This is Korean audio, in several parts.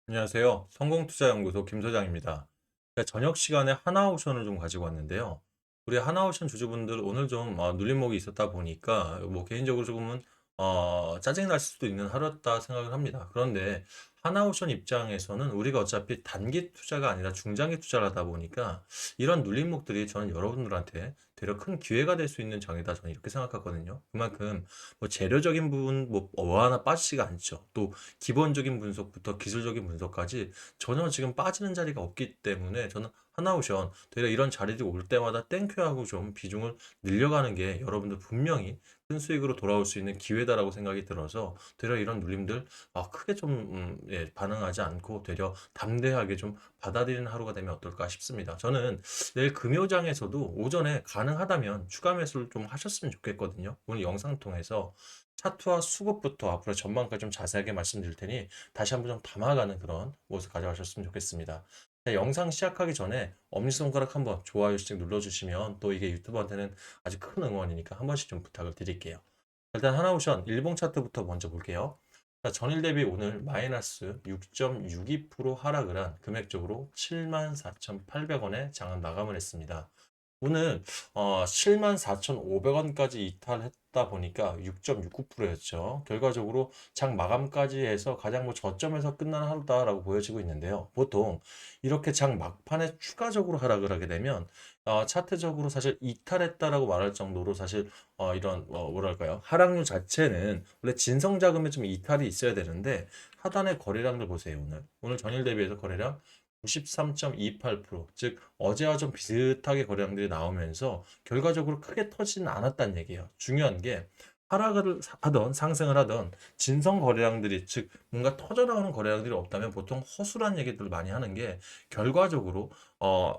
안녕하세요. 성공투자연구소 김 소장입니다. 제가 저녁 시간에 하나오션을 좀 가지고 왔는데요. 우리 하나오션 주주분들 오늘 좀 눌림목이 있었다 보니까 뭐 개인적으로 조금은 짜증이 날 수도 있는 하루였다 생각을 합니다. 그런데 하나오션 입장에서는 우리가 어차피 단기 투자가 아니라 중장기 투자를 하다 보니까 이런 눌림목들이 저는 여러분들한테 되려 큰 기회가 될 수 있는 장이다. 저는 이렇게 생각하거든요. 그만큼 뭐 재료적인 부분 뭐 하나 빠지지가 않죠. 또 기본적인 분석부터 기술적인 분석까지 전혀 지금 빠지는 자리가 없기 때문에 저는 하나오션 되려 이런 자리들이 올 때마다 땡큐하고 좀 비중을 늘려가는 게 여러분들 분명히 큰 수익으로 돌아올 수 있는 기회다라고 생각이 들어서 되려 이런 눌림들 크게 좀 반응하지 않고 되려 담대하게 좀 받아들이는 하루가 되면 어떨까 싶습니다. 저는 내일 금요장에서도 오전에 가능하다면 추가 매수를 좀 하셨으면 좋겠거든요. 오늘 영상 통해서 차트와 수급부터 앞으로 전망까지 좀 자세하게 말씀드릴 테니 다시 한번 좀 담아가는 그런 모습 가져가셨으면 좋겠습니다. 자, 영상 시작하기 전에 엄지손가락 한번 좋아요씩 눌러주시면 또 이게 유튜버한테는 아주 큰 응원이니까 한 번씩 좀 부탁을 드릴게요. 일단 하나오션 일봉 차트부터 먼저 볼게요. 자, 전일 대비 오늘 마이너스 6.62% 하락을 한 금액적으로 74,800원에 장은 마감을 했습니다. 오늘 74,500원까지 이탈했다 보니까 6.69%였죠. 결과적으로 장 마감까지 해서 가장 뭐 저점에서 끝난 하루다라고 보여지고 있는데요. 보통 이렇게 장 막판에 추가적으로 하락을 하게 되면 차트적으로 사실 이탈했다라고 말할 정도로 사실 이런 뭐랄까요? 하락률 자체는 원래 진성 자금에 좀 이탈이 있어야 되는데 하단의 거래량들 보세요. 오늘 전일 대비해서 거래량 93.28%, 즉 어제와 좀 비슷하게 거래량들이 나오면서 결과적으로 크게 터지는 않았다는 얘기예요. 중요한 게 하락을 하던 상승을 하던 진성 거래량들이, 즉 뭔가 터져나오는 거래량들이 없다면 보통 허술한 얘기들을 많이 하는 게 결과적으로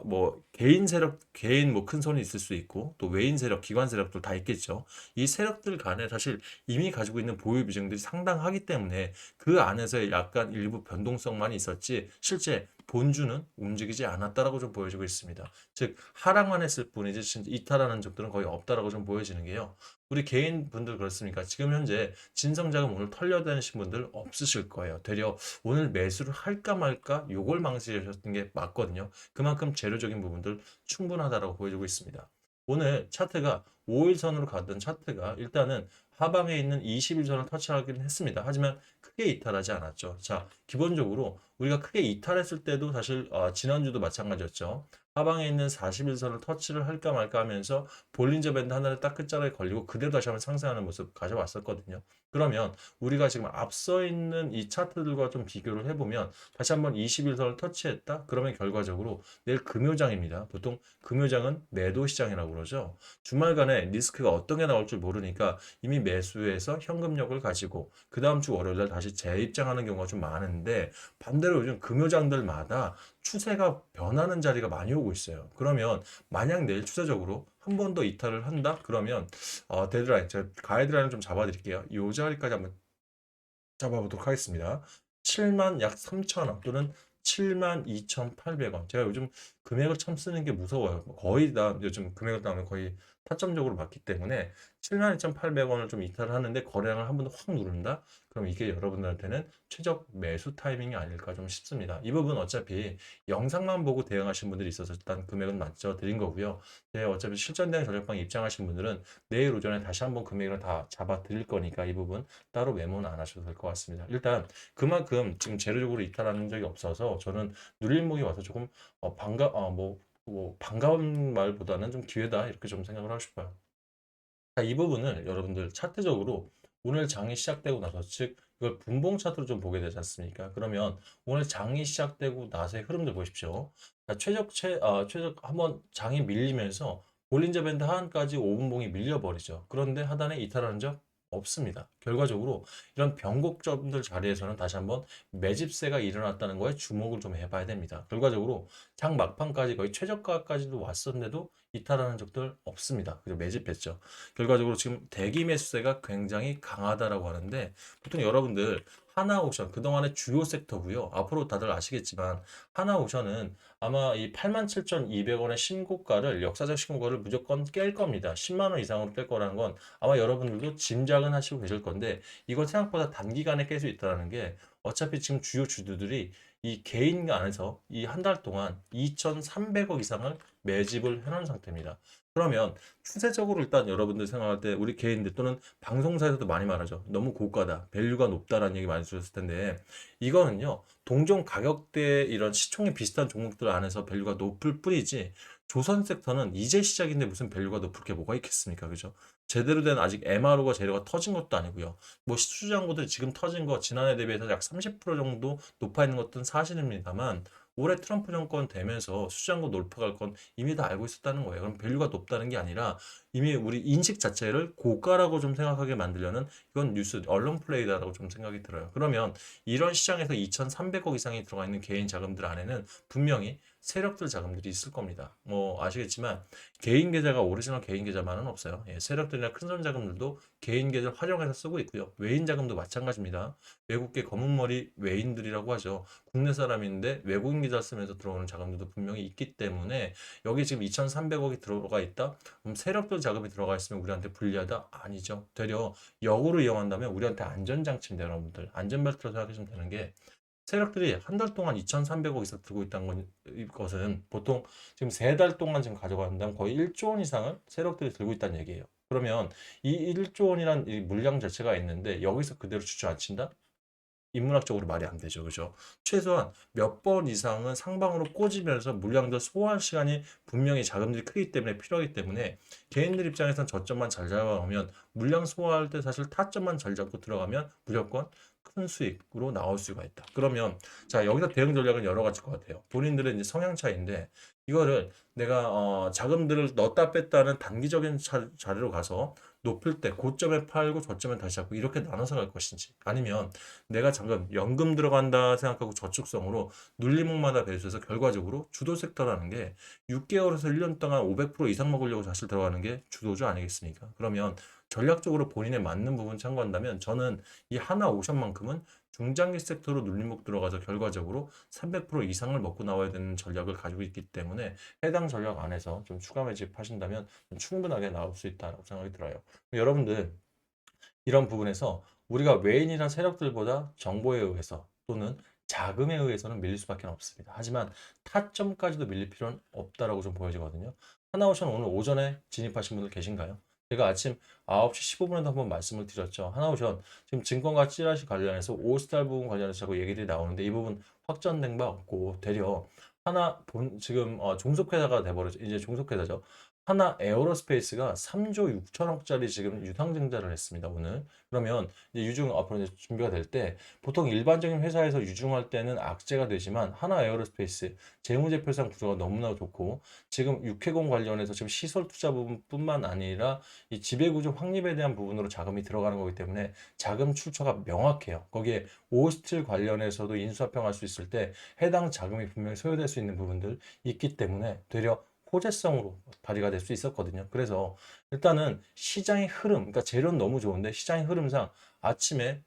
뭐 개인 세력, 개인 뭐 큰 손이 있을 수 있고 또 외인 세력, 기관 세력들 다 있겠죠. 이 세력들 간에 사실 이미 가지고 있는 보유 비중들이 상당하기 때문에 그 안에서 약간 일부 변동성만 있었지 실제 본주는 움직이지 않았다라고 좀 보여지고 있습니다. 즉 하락만 했을 뿐이지 진짜 이탈하는 적들은 거의 없다라고 좀 보여지는 게요. 우리 개인 분들 그렇습니까? 지금 현재 진성자금 오늘 털려다니신 분들 없으실 거예요. 되려 오늘 매수를 할까 말까 요걸 망설이셨던 게 맞거든요. 그만큼 재료적인 부분들 충분하다라고 보여지고 있습니다. 오늘 차트가 5일선으로 가던 차트가 일단은 하방에 있는 21선을 터치하긴 했습니다. 하지만 크게 이탈하지 않았죠. 자, 기본적으로 우리가 크게 이탈했을 때도 사실 지난주도 마찬가지였죠. 하방에 있는 41선을 터치를 할까 말까 하면서 볼린저 밴드 하나를 딱 끝자락에 걸리고 그대로 다시 한번 상승하는 모습 가져왔었거든요. 그러면 우리가 지금 앞서 있는 이 차트들과 좀 비교를 해보면 다시 한번 21선을 터치했다? 그러면 결과적으로 내일 금요장입니다. 보통 금요장은 매도 시장이라고 그러죠. 주말간에 리스크가 어떤 게 나올 줄 모르니까 이미 매수해서 현금력을 가지고 그 다음 주 월요일날 다시 재입장하는 경우가 좀 많은데 반대로 요즘 금요장들마다 추세가 변하는 자리가 많이 오고 있어요. 그러면 만약 내일 추세적으로 한 번 더 이탈을 한다? 그러면 데드라인, 제가 가이드라인을 좀 잡아드릴게요. 이 자리까지 한번 잡아보도록 하겠습니다. 7만 약 3천원 또는 7만 2,800원. 제가 요즘 금액을 참 쓰는 게 무서워요. 거의 다 요즘 금액을 따면 거의 타점적으로 맞기 때문에 7만 2,800원을 좀 이탈을 하는데 거래량을 한 번 더 확 누른다? 그럼 이게 여러분들한테는 최적 매수 타이밍이 아닐까 좀 싶습니다. 이 부분 어차피 영상만 보고 대응하신 분들이 있어서 일단 금액은 맞춰 드린 거고요. 네, 어차피 실전대응 전략방에 입장하신 분들은 내일 오전에 다시 한번 금액을 다 잡아 드릴 거니까 이 부분 따로 메모는 안 하셔도 될 것 같습니다. 일단 그만큼 지금 재료적으로 이탈하는 적이 없어서 저는 눌림목이 와서 조금 반가운 말보다는 좀 기회다 이렇게 좀 생각을 하고 싶어요. 자, 이 부분을 여러분들 차트적으로 오늘 장이 시작되고 나서, 즉 이걸 분봉 차트로 좀 보게 되지 않습니까? 그러면 오늘 장이 시작되고 나서의 흐름들 보십시오. 자, 최적 한번 장이 밀리면서 볼린저 밴드 하단까지 5분봉이 밀려버리죠. 그런데 하단에 이탈하는 적 없습니다. 결과적으로 이런 변곡점들 자리에서는 다시 한번 매집세가 일어났다는 거에 주목을 좀 해봐야 됩니다. 결과적으로 장 막판까지 거의 최저가까지도 왔었는데도 이탈하는 적들 없습니다. 그리고 매집했죠. 결과적으로 지금 대기 매수세가 굉장히 강하다라고 하는데 보통 여러분들 하나오션 그동안의 주요 섹터고요. 앞으로 다들 아시겠지만 하나오션은 아마 이 87,200원의 신고가를, 역사적 신고가를 무조건 깰 겁니다. 10만 원 이상으로 깰 거라는 건 아마 여러분들도 짐작은 하시고 계실 건데 이걸 생각보다 단기간에 깰 수 있다는 게 어차피 지금 주요 주주들이 이 개인 안에서 이 한 달 동안 2,300억 이상을 매집을 해놓은 상태입니다. 그러면 추세적으로 일단 여러분들 생각할 때 우리 개인들 또는 방송사에서도 많이 말하죠. 너무 고가다, 밸류가 높다라는 얘기 많이 들었을 텐데 이거는요. 동종 가격대 이런 시총이 비슷한 종목들 안에서 밸류가 높을 뿐이지 조선 섹터는 이제 시작인데 무슨 밸류가 높을 게 뭐가 있겠습니까? 그죠? 제대로 된 아직 MRO가 재료가 터진 것도 아니고요. 뭐 시추장고들 지금 터진 거 지난해 대비해서 약 30% 정도 높아 있는 것은 사실입니다만 올해 트럼프 정권 되면서 수장고 돌파갈 건 이미 다 알고 있었다는 거예요. 그럼 밸류가 높다는 게 아니라 이미 우리 인식 자체를 고가라고 좀 생각하게 만들려는 이건 뉴스 언론 플레이다라고 좀 생각이 들어요. 그러면 이런 시장에서 2,300억 이상이 들어가 있는 개인 자금들 안에는 분명히 세력들 자금들이 있을 겁니다. 뭐 아시겠지만 개인 계좌가 오리지널 개인 계좌만은 없어요. 예, 세력들이나 큰손 자금들도 개인 계좌 활용해서 쓰고 있고요. 외인 자금도 마찬가지입니다. 외국계 검은머리 외인들이라고 하죠. 국내 사람인데 외국인 계좌 쓰면서 들어오는 자금들도 분명히 있기 때문에 여기 지금 2,300억이 들어가 있다? 그럼 세력들 자금이 들어가 있으면 우리한테 불리하다? 아니죠. 되려 역으로 이용한다면 우리한테 안전장치입니다, 여러분들. 안전벨트로 생각하시면 되는 게 세력들이 한 달 동안 2,300억 이상 들고 있다는 것은 보통 지금 세 달 동안 지금 가져간다면 거의 1조 원 이상을 세력들이 들고 있다는 얘기예요. 그러면 이 1조 원이란 이 물량 자체가 있는데 여기서 그대로 주저앉힌다? 인문학적으로 말이 안 되죠. 그죠? 최소한 몇 번 이상은 상방으로 꽂으면서 물량들 소화할 시간이 분명히 자금들이 크기 때문에 필요하기 때문에 개인들 입장에선 저점만 잘 잡아오면 물량 소화할 때 사실 타점만 잘 잡고 들어가면 무조건 큰 수익으로 나올 수가 있다. 그러면 자 여기서 대응 전략은 여러 가지일 것 같아요. 본인들의 이제 성향 차이인데 이거를 내가 자금들을 넣었다 뺐다는 단기적인 자리로 가서 높을 때 고점에 팔고 저점에 다시 잡고 이렇게 나눠서 갈 것인지 아니면 내가 잠깐 연금 들어간다 생각하고 저축성으로 눌림목마다 배수해서 결과적으로 주도 섹터라는 게 6개월에서 1년 동안 500% 이상 먹으려고 사실 들어가는 게 주도주 아니겠습니까? 그러면 전략적으로 본인에 맞는 부분 참고한다면 저는 이 하나 오션만큼은 중장기 섹터로 눌림목 들어가서 결과적으로 300% 이상을 먹고 나와야 되는 전략을 가지고 있기 때문에 해당 전략 안에서 좀 추가 매집하신다면 충분하게 나올 수 있다고 생각이 들어요. 여러분들 이런 부분에서 우리가 외인이나 세력들보다 정보에 의해서 또는 자금에 의해서는 밀릴 수밖에 없습니다. 하지만 타점까지도 밀릴 필요는 없다라고 좀 보여지거든요. 하나오션 오늘 오전에 진입하신 분들 계신가요? 제가 아침 9시 15분에도 한번 말씀을 드렸죠. 하나오션 지금 증권가 찌라시 관련해서 오스탈 부분 관련해서 자꾸 얘기들이 나오는데 이 부분 확정된 바 없고 되려 하나 본 지금 종속회사가 돼버렸죠. 이제 종속회사죠. 하나 에어로스페이스가 3조 6천억짜리 지금 유상증자를 했습니다, 오늘. 그러면 이제 유중 앞으로 이제 준비가 될 때 보통 일반적인 회사에서 유중할 때는 악재가 되지만 하나 에어로스페이스 재무제표상 구조가 너무나 좋고 지금 육해공 관련해서 지금 시설 투자 부분뿐만 아니라 이 지배구조 확립에 대한 부분으로 자금이 들어가는 거기 때문에 자금 출처가 명확해요. 거기에 오스틸 관련해서도 인수합병할 수 있을 때 해당 자금이 분명히 소요될 수 있는 부분들 있기 때문에 되려 호재성으로 발휘가 될 수 있었거든요. 그래서 일단은 시장의 흐름, 그러니까 재료는 너무 좋은데 시장의 흐름상 아침에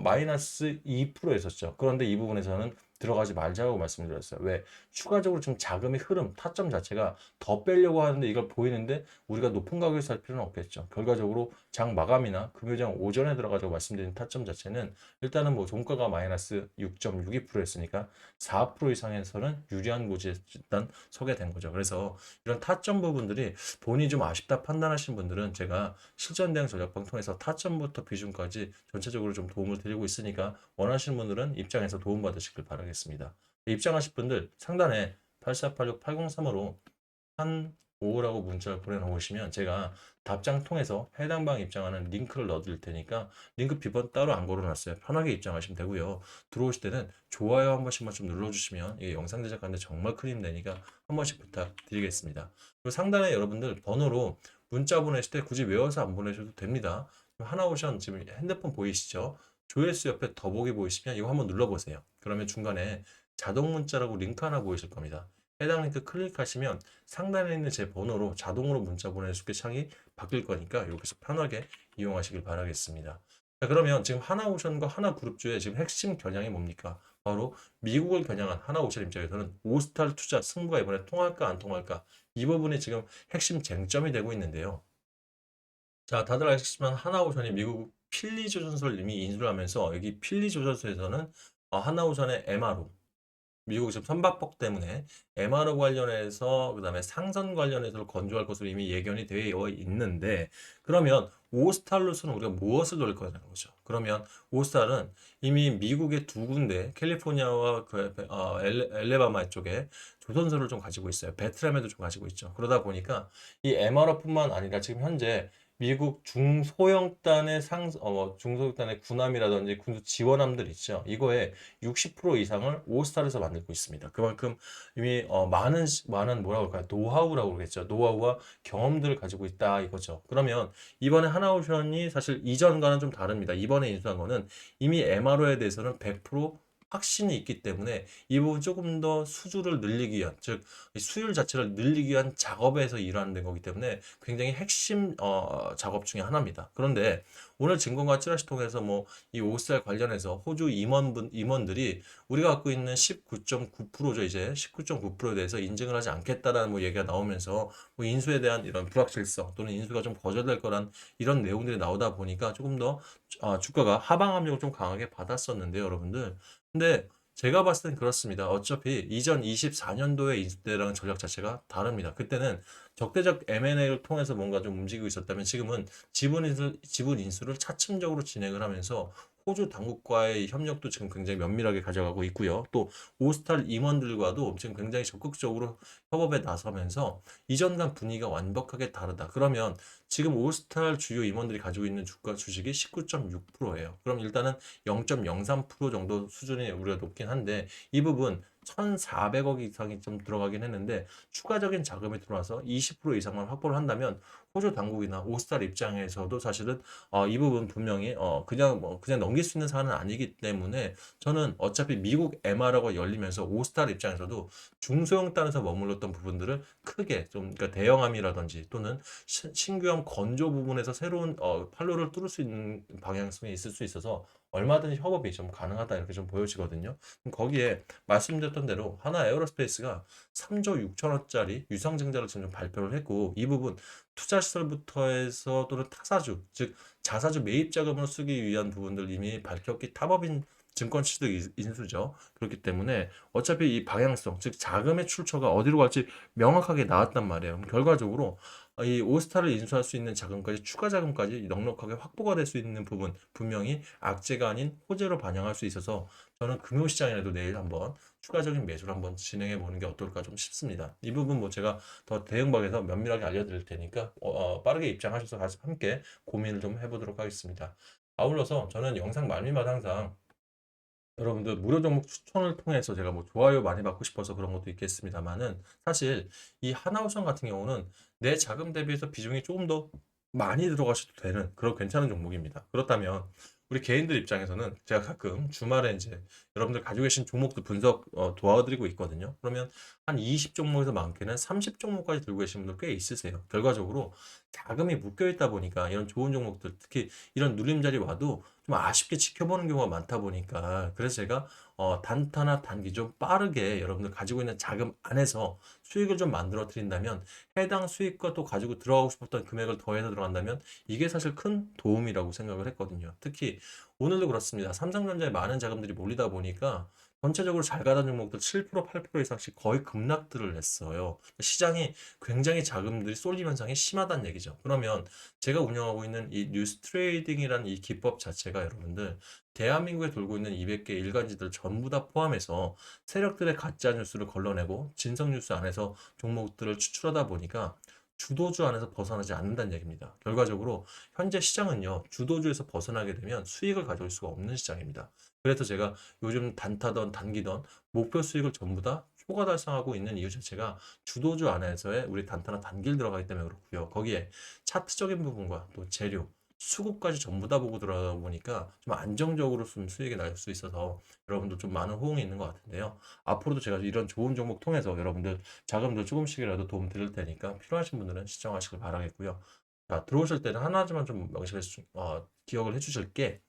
마이너스 2%였었죠. 그런데 이 부분에서는 들어가지 말자고 말씀드렸어요. 왜? 추가적으로 지금 자금의 흐름, 타점 자체가 더 빼려고 하는데 이걸 보이는데 우리가 높은 가격에서 살 필요는 없겠죠. 결과적으로 장 마감이나 금요장 오전에 들어가자고 말씀드린 타점 자체는 일단은 뭐 종가가 마이너스 6.62%였으니까 4% 이상에서는 유리한 고지에 일단 서게 된 거죠. 그래서 이런 타점 부분들이 본인이 좀 아쉽다 판단하시는 분들은 제가 실전 대응 전략방 통해서 타점부터 비중까지 전체적으로 좀 도움을 드리고 있으니까 원하시는 분들은 입장에서 도움받으시길 바라겠습니다. 입장하실 분들 상단에 8486-8035로 한 5라고 문자를 보내놓으시면 제가 답장 통해서 해당 방 입장하는 링크를 넣어드릴 테니까 링크 비번 따로 안 걸어놨어요. 편하게 입장하시면 되고요. 들어오실 때는 좋아요 한 번씩만 좀 눌러주시면 이게 영상 제작하는데 정말 큰 힘 되니까 한 번씩 부탁드리겠습니다. 그리고 상단에 여러분들 번호로 문자 보내실 때 굳이 외워서 안 보내셔도 됩니다. 하나오션 지금 핸드폰 보이시죠? 조회수 옆에 더보기 보이시면 이거 한번 눌러보세요. 그러면 중간에 자동 문자라고 링크 하나 보이실 겁니다. 해당 링크 클릭하시면 상단에 있는 제 번호로 자동으로 문자 보낼 수 있게 창이 바뀔 거니까 여기서 편하게 이용하시길 바라겠습니다. 자, 그러면 지금 하나오션과 하나그룹주의 지금 핵심 겨냥이 뭡니까? 바로 미국을 겨냥한 하나오션 입장에서는 오스탈 투자 승부가 이번에 통할까 안 통할까 이 부분이 지금 핵심 쟁점이 되고 있는데요. 자, 다들 아시겠지만 하나오션이 미국 필리 조선소를 이미 인수를 하면서 여기 필리 조선소에서는 하나오션의 MRO 미국 지금 선박법 때문에 MRO 관련해서 그다음에 상선 관련해서 건조할 것으로 이미 예견이 되어 있는데 그러면 오스탈로서는 우리가 무엇을 노릴 거냐는 거죠. 그러면 오스탈은 이미 미국의 두 군데 캘리포니아와 엘레바마 쪽에 조선소를 좀 가지고 있어요. 베트남에도 좀 가지고 있죠. 그러다 보니까 이 MRO뿐만 아니라 지금 현재 미국 중소형단의 중소형단의 군함이라든지 군수 지원함들 있죠. 이거에 60% 이상을 오스타에서 만들고 있습니다. 그만큼 이미 많은 뭐라고 할까요? 노하우라고 그러겠죠. 노하우와 경험들을 가지고 있다 이거죠. 그러면 이번에 하나오션이 사실 이전과는 좀 다릅니다. 이번에 인수한 거는 이미 MRO에 대해서는 100% 확신이 있기 때문에 이 부분 조금 더 수주를 늘리기 위한, 즉 수율 자체를 늘리기 위한 작업에서 일하는 거기 때문에 굉장히 핵심 작업 중에 하나입니다. 그런데 오늘 증권가 찌라시 통해서 뭐 이 오스달 관련해서 호주 임원들이 우리가 갖고 있는 19.9%죠. 이제 19.9%에 대해서 인증을 하지 않겠다라는 뭐 얘기가 나오면서 뭐 인수에 대한 이런 불확실성 또는 인수가 좀 거절될 거란 이런 내용들이 나오다 보니까 조금 더 주가가 하방 압력을 좀 강하게 받았었는데요, 여러분들. 근데 제가 봤을 땐 그렇습니다. 어차피 이전 24년도의 인수 때랑 전략 자체가 다릅니다. 그때는 적대적 M&A를 통해서 뭔가 좀 움직이고 있었다면 지금은 지분 인수를 차츰적으로 진행을 하면서 호주 당국과의 협력도 지금 굉장히 면밀하게 가져가고 있고요. 또 오스탈 임원들과도 지금 굉장히 적극적으로 협업에 나서면서 이전과 분위기가 완벽하게 다르다. 그러면 지금 오스탈 주요 임원들이 가지고 있는 주가 주식이 19.6%예요. 그럼 일단은 0.03% 정도 수준이 우리가 높긴 한데 이 부분 1,400억 이상이 좀 들어가긴 했는데 추가적인 자금이 들어와서 20% 이상만 확보를 한다면 호주 당국이나 오스탈 입장에서도 사실은 이 부분 분명히 그냥 넘길 수 있는 사안은 아니기 때문에 저는 어차피 미국 MRO가 열리면서 오스탈 입장에서도 중소형 단에서 머물렀던 부분들을 크게 좀 그러니까 대형함이라든지 또는 신규형 건조 부분에서 새로운 판로를 뚫을 수 있는 방향성이 있을 수 있어서 얼마든지 협업이 좀 가능하다 이렇게 좀 보여지거든요. 거기에 말씀드렸던 대로 하나 에어로스페이스가 3조 6천억짜리 유상증자를 지금 발표를 했고 이 부분 투자시설부터 해서 또는 타사주 즉 자사주 매입 자금을 쓰기 위한 부분들 이미 밝혔기 타법인 증권 취득 인수죠. 그렇기 때문에 어차피 이 방향성 즉 자금의 출처가 어디로 갈지 명확하게 나왔단 말이에요. 결과적으로 이 오스타를 인수할 수 있는 자금까지 추가 자금까지 넉넉하게 확보가 될 수 있는 부분 분명히 악재가 아닌 호재로 반영할 수 있어서 저는 금융시장이라도 내일 한번 추가적인 매수를 한번 진행해 보는 게 어떨까 좀 싶습니다. 이 부분 뭐 제가 더 대응박에서 면밀하게 알려드릴 테니까 빠르게 입장하셔서 같이 함께 고민을 좀 해보도록 하겠습니다. 아울러서 저는 영상 말미마다 항상 여러분들 무료 종목 추천을 통해서 제가 뭐 좋아요 많이 받고 싶어서 그런 것도 있겠습니다만은 사실 이 하나오션 같은 경우는 내 자금 대비해서 비중이 조금 더 많이 들어가셔도 되는 그런 괜찮은 종목입니다. 그렇다면 우리 개인들 입장에서는 제가 가끔 주말에 이제 여러분들 가지고 계신 종목도 분석 도와드리고 있거든요. 그러면 한 20종목에서 많게는 30종목까지 들고 계신 분들 꽤 있으세요. 결과적으로 자금이 묶여 있다 보니까 이런 좋은 종목들 특히 이런 누림자리 와도 좀 아쉽게 지켜보는 경우가 많다 보니까 그래서 제가 단타나 단기 좀 빠르게 여러분들 가지고 있는 자금 안에서 수익을 좀 만들어 드린다면 해당 수익과 또 가지고 들어가고 싶었던 금액을 더해서 들어간다면 이게 사실 큰 도움이라고 생각을 했거든요. 특히 오늘도 그렇습니다. 삼성전자에 많은 자금들이 몰리다 보니까 전체적으로 잘 가던 종목들 7%, 8% 이상씩 거의 급락들을 했어요. 시장이 굉장히 자금들이 쏠림 현상이 심하다는 얘기죠. 그러면 제가 운영하고 있는 이 뉴스 트레이딩이라는 이 기법 자체가 여러분들 대한민국에 돌고 있는 200개 일간지들 전부 다 포함해서 세력들의 가짜 뉴스를 걸러내고 진성 뉴스 안에서 종목들을 추출하다 보니까 주도주 안에서 벗어나지 않는다는 얘기입니다. 결과적으로 현재 시장은요, 주도주에서 벗어나게 되면 수익을 가져올 수가 없는 시장입니다. 그래서 제가 요즘 단타던 단기던 목표 수익을 전부 다 초과 달성하고 있는 이유 자체가 주도주 안에서의 우리 단타나 단기를 들어가기 때문에 그렇고요. 거기에 차트적인 부분과 또 재료, 수급까지 전부 다 보고 들어가다 보니까 좀 안정적으로 좀 수익이 날 수 있어서 여러분들 좀 많은 호응이 있는 것 같은데요. 앞으로도 제가 이런 좋은 종목 통해서 여러분들 자금들 조금씩이라도 도움 드릴 테니까 필요하신 분들은 시청하시길 바라겠고요. 자, 들어오실 때는 하나만 좀 명심해서 기억을 해주실 게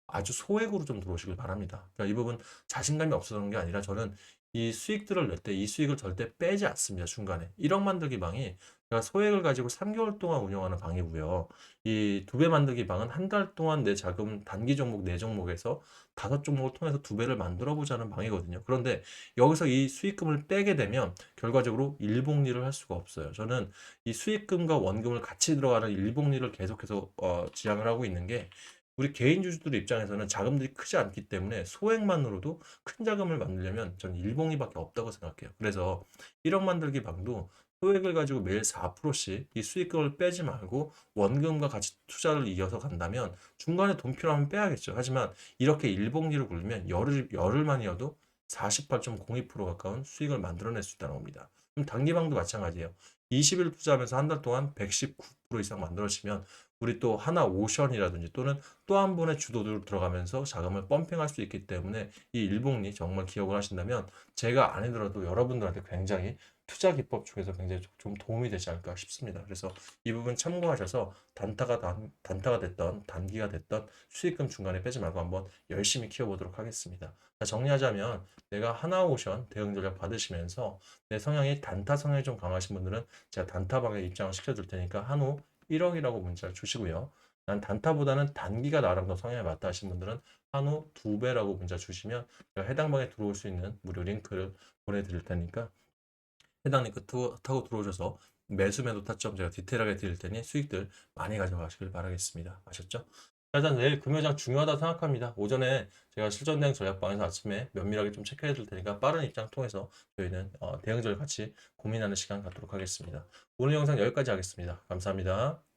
아주 소액으로 좀 들어오시길 바랍니다. 그러니까 이 부분 자신감이 없어서는 게 아니라 저는 이 수익들을 낼 때 이 수익을 절대 빼지 않습니다. 중간에. 1억 만들기 방이 제가 소액을 가지고 3개월 동안 운영하는 방이고요. 이 두 배 만들기 방은 한 달 동안 내 자금 단기 종목 4종목에서 5종목을 통해서 두 배를 만들어 보자는 방이거든요. 그런데 여기서 이 수익금을 빼게 되면 결과적으로 일복리를 할 수가 없어요. 저는 이 수익금과 원금을 같이 들어가는 일복리를 계속해서 지향을 하고 있는 게 우리 개인 주주들 입장에서는 자금들이 크지 않기 때문에 소액만으로도 큰 자금을 만들려면 저는 일봉이밖에 없다고 생각해요. 그래서 1억 만들기 방도 소액을 가지고 매일 4%씩 이 수익금을 빼지 말고 원금과 같이 투자를 이어서 간다면 중간에 돈 필요하면 빼야겠죠. 하지만 이렇게 일봉리를 굴리면 열흘만이어도 48.02% 가까운 수익을 만들어낼 수 있다는 겁니다. 그럼 단기방도 마찬가지예요. 20일 투자하면서 한 달 동안 119% 이상 만들어지면 우리 또 하나 오션이라든지 또는 또 한 번의 주도로 들어가면서 자금을 펌핑할 수 있기 때문에 이 일복리 정말 기억을 하신다면 제가 아니더라도 여러분들한테 굉장히 투자 기법 중에서 굉장히 좀 도움이 되지 않을까 싶습니다. 그래서 이 부분 참고하셔서 단타가 됐던 단기가 됐던 수익금 중간에 빼지 말고 한번 열심히 키워보도록 하겠습니다. 자, 정리하자면 내가 하나오션 대응 전략 받으시면서 내 성향이 단타 성향이 좀 강하신 분들은 제가 단타방에 입장을 시켜줄 테니까 한우 1억이라고 문자를 주시고요. 난 단타보다는 단기가 나랑 더 성향에 맞다 하신 분들은 한우 2배라고 문자 주시면 제가 해당 방에 들어올 수 있는 무료 링크를 보내드릴 테니까 해당 링크 타고 들어오셔서 매수 매도 타점 제가 디테일하게 드릴 테니 수익들 많이 가져가시길 바라겠습니다. 아셨죠? 일단 내일 금요장 중요하다 생각합니다. 오전에 제가 실전 대응 전략방에서 아침에 면밀하게 좀 체크해 줄 테니까 빠른 입장 통해서 저희는 대응 전략 같이 고민하는 시간 갖도록 하겠습니다. 오늘 영상 여기까지 하겠습니다. 감사합니다.